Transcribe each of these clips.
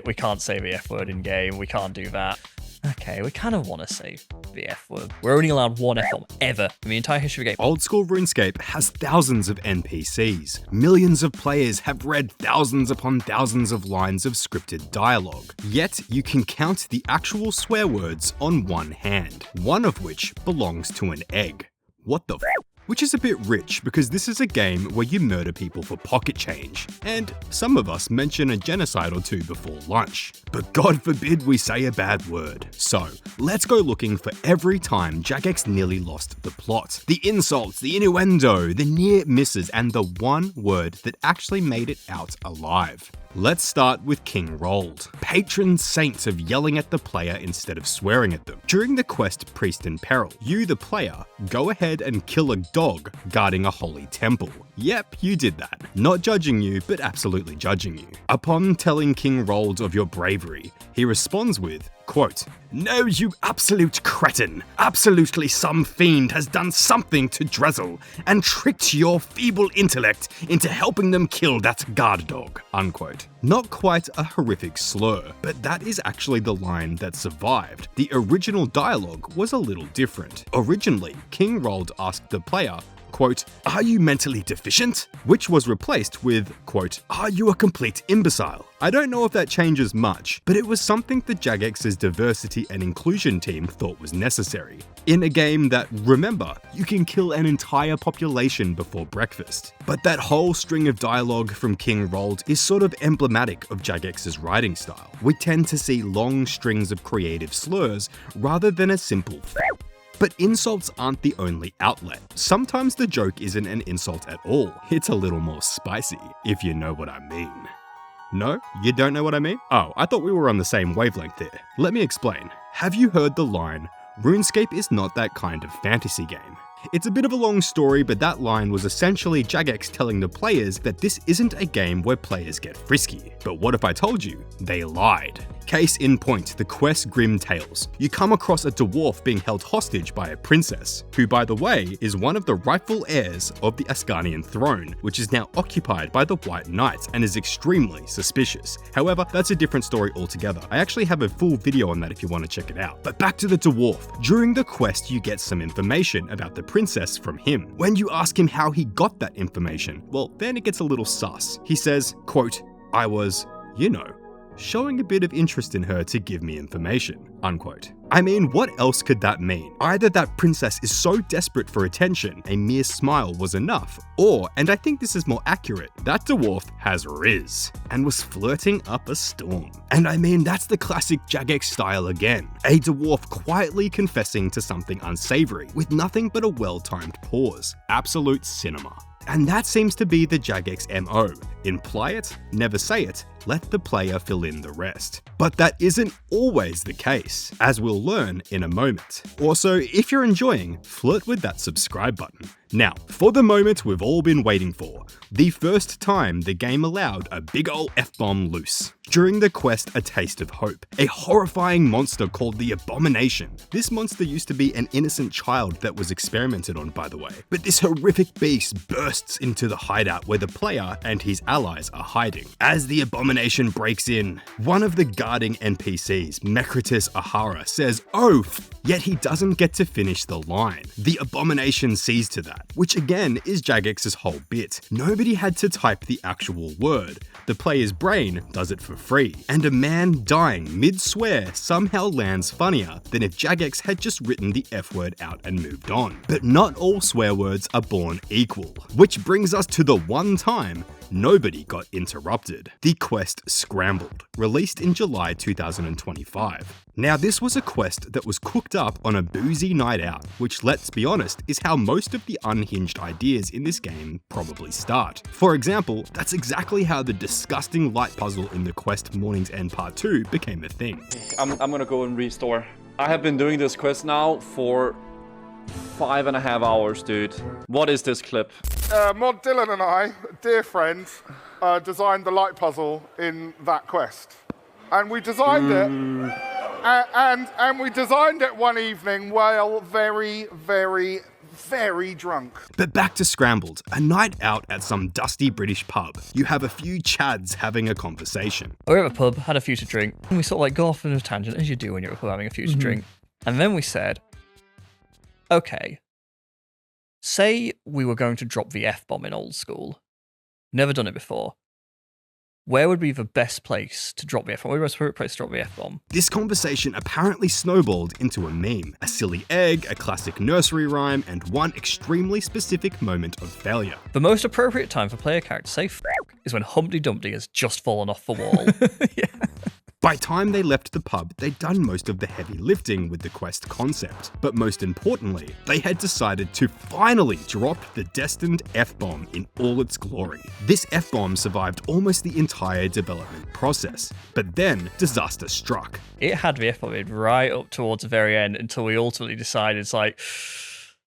we can't say the F word in game, we can't do that. Okay, we kind of want to say the F word. We're only allowed one F-bomb ever in the entire history of the game. Old School RuneScape has thousands of NPCs. Millions of players have read thousands upon thousands of lines of scripted dialogue. Yet, you can count the actual swear words on one hand, one of which belongs to an egg. What the f? Which is a bit rich because this is a game where you murder people for pocket change, and some of us mention a genocide or two before lunch. But God forbid we say a bad word. So, let's go looking for every time Jagex nearly lost the plot. The insults, the innuendo, the near misses, and the one word that actually made it out alive. Let's start with King Roald, patron saint of yelling at the player instead of swearing at them. During the quest Priest in Peril, you, the player, go ahead and kill a dog guarding a holy temple. Yep, you did that. Not judging you, but absolutely judging you. Upon telling King Roald of your bravery, he responds with, quote, "No, you absolute cretin. Absolutely some fiend has done something to Drezel and tricked your feeble intellect into helping them kill that guard dog," unquote. Not quite a horrific slur, but that is actually the line that survived. The original dialogue was a little different. Originally, King Roald asked the player, quote, "Are you mentally deficient?" Which was replaced with, quote, "Are you a complete imbecile?" I don't know if that changes much, but it was something the Jagex's diversity and inclusion team thought was necessary. In a game that, remember, you can kill an entire population before breakfast. But that whole string of dialogue from King Roald is sort of emblematic of Jagex's writing style. We tend to see long strings of creative slurs rather than a simple f. But insults aren't the only outlet. Sometimes the joke isn't an insult at all. It's a little more spicy, if you know what I mean. No? You don't know what I mean? Oh, I thought we were on the same wavelength here. Let me explain. Have you heard the line, "RuneScape is not that kind of fantasy game"? It's a bit of a long story, but that line was essentially Jagex telling the players that this isn't a game where players get frisky. But what if I told you? They lied. Case in point, the quest Grim Tales. You come across a dwarf being held hostage by a princess, who by the way is one of the rightful heirs of the Asgardian throne, which is now occupied by the White Knights and is extremely suspicious. However, that's a different story altogether. I actually have a full video on that if you want to check it out. But back to the dwarf. During the quest, you get some information about the princess from him. When you ask him how he got that information, well, then it gets a little sus. He says, quote, "I was, you know, showing a bit of interest in her to give me information," unquote. I mean, what else could that mean? Either that princess is so desperate for attention, a mere smile was enough, or, and I think this is more accurate, that dwarf has riz, and was flirting up a storm. And I mean, that's the classic Jagex style again. A dwarf quietly confessing to something unsavory, with nothing but a well-timed pause. Absolute cinema. And that seems to be the Jagex MO. Imply it, never say it, let the player fill in the rest. But that isn't always the case, as we'll learn in a moment. Also, if you're enjoying, flirt with that subscribe button. Now, for the moment we've all been waiting for, the first time the game allowed a big ol' F-bomb loose. During the quest A Taste of Hope, a horrifying monster called the Abomination. This monster used to be an innocent child that was experimented on, by the way. But this horrific beast bursts into the hideout where the player and his allies are hiding. As the Abomination breaks in, one of the guarding NPCs, Mecritus Ahara, says, "Oaf!" Yet he doesn't get to finish the line. The Abomination sees to that, which again is Jagex's whole bit. Nobody had to type the actual word. The player's brain does it for free. And a man dying mid-swear somehow lands funnier than if Jagex had just written the F word out and moved on. But not all swear words are born equal. Which brings us to the one time nobody got interrupted. The quest Scrambled, released in July 2025. Now this was a quest that was cooked up on a boozy night out, which let's be honest is how most of the unhinged ideas in this game probably start. For example, that's exactly how the disgusting light puzzle in the quest Morning's End Part 2 became a thing. I'm gonna go and restore. I have been doing this quest now for 5.5 hours, dude. What is this clip? Mod Dylan and I, dear friends, designed the light puzzle in that quest. And we designed it, and we designed it one evening while very, very very drunk. But back to Scrambled, a night out at some dusty British pub. You have a few chads having a conversation. We were at a pub, had a few to drink, and we sort of like go off on a tangent, as you do when you're at a pub having a few to drink. And then we said, okay, say we were going to drop the F-bomb in Old School. Never done it before. Where would be the best place to drop the F-bomb? Where would be the favorite place to drop the F-bomb? This conversation apparently snowballed into a meme, a silly egg, a classic nursery rhyme, and one extremely specific moment of failure. The most appropriate time for player character to say f*** is when Humpty Dumpty has just fallen off the wall. Yeah. By time they left the pub, they'd done most of the heavy lifting with the quest concept. But most importantly, they had decided to finally drop the destined F-bomb in all its glory. This F-bomb survived almost the entire development process, but then disaster struck. It had the F-bomb in right up towards the very end until we ultimately decided it's like,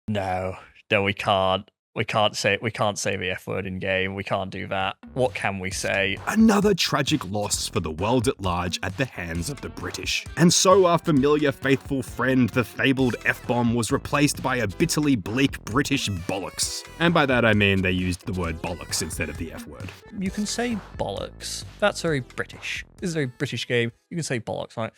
no, we can't. We can't say the F word in game. We can't do that. What can we say? Another tragic loss for the world at large at the hands of the British. And so our familiar faithful friend, the fabled F-bomb, was replaced by a bitterly bleak British bollocks. And by that I mean they used the word bollocks instead of the F word. You can say bollocks. That's very British. This is a very British game. You can say bollocks, right?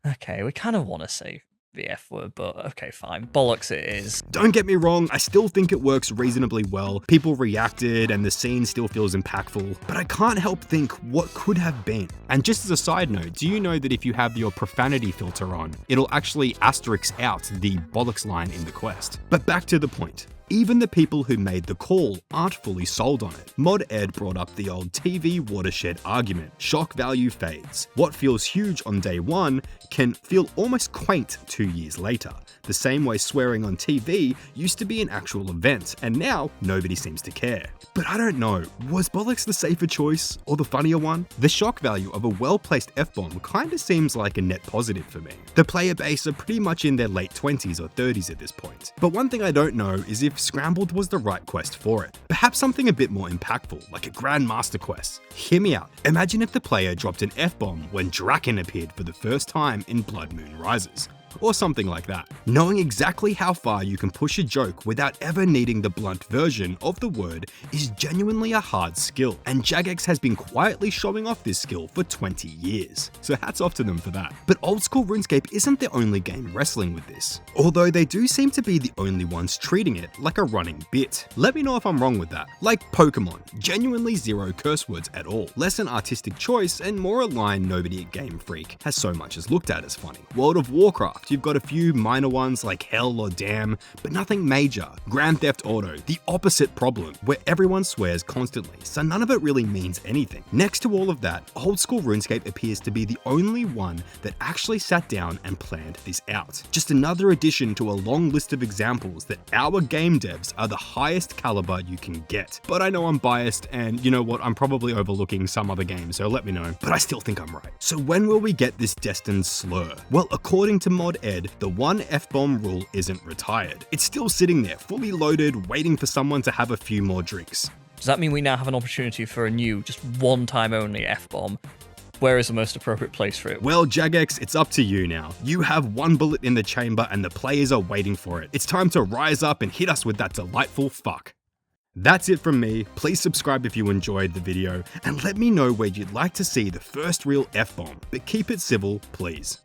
Okay, we kind of want to say the F word, but okay, fine. Bollocks it is. Don't get me wrong, I still think it works reasonably well. People reacted and the scene still feels impactful, but I can't help think what could have been. And just as a side note, do you know that if you have your profanity filter on, it'll actually asterisk out the bollocks line in the quest? But back to the point. Even the people who made the call aren't fully sold on it. Mod Ed brought up the old TV watershed argument. Shock value fades. What feels huge on day one can feel almost quaint 2 years later. The same way swearing on TV used to be an actual event, and now nobody seems to care. But I don't know, was bollocks the safer choice or the funnier one? The shock value of a well-placed F-bomb kinda seems like a net positive for me. The player base are pretty much in their late 20s or 30s at this point. But one thing I don't know is if Scrambled was the right quest for it. Perhaps something a bit more impactful, like a Grandmaster quest. Hear me out. Imagine if the player dropped an F-bomb when Draken appeared for the first time in Blood Moon Rises. Or something like that. Knowing exactly how far you can push a joke without ever needing the blunt version of the word is genuinely a hard skill, and Jagex has been quietly showing off this skill for 20 years. So hats off to them for that. But Old School RuneScape isn't the only game wrestling with this, although they do seem to be the only ones treating it like a running bit. Let me know if I'm wrong with that. Like Pokemon, genuinely zero curse words at all. Less an artistic choice and more a line nobody at Game Freak has so much as looked at as funny. World of Warcraft, you've got a few minor ones like hell or damn, but nothing major. Grand Theft Auto, the opposite problem, where everyone swears constantly, so none of it really means anything. Next to all of that, Old School RuneScape appears to be the only one that actually sat down and planned this out. Just another addition to a long list of examples that our game devs are the highest caliber you can get. But I know I'm biased, and you know what, I'm probably overlooking some other games, so let me know. But I still think I'm right. So when will we get this destined slur? Well, according to Mod Ed, the one F-bomb rule isn't retired. It's still sitting there, fully loaded, waiting for someone to have a few more drinks. Does that mean we now have an opportunity for a new, just one time only F-bomb? Where is the most appropriate place for it? Well, Jagex, it's up to you now. You have one bullet in the chamber and the players are waiting for it. It's time to rise up and hit us with that delightful fuck. That's it from me. Please subscribe if you enjoyed the video and let me know where you'd like to see the first real F-bomb, but keep it civil, please.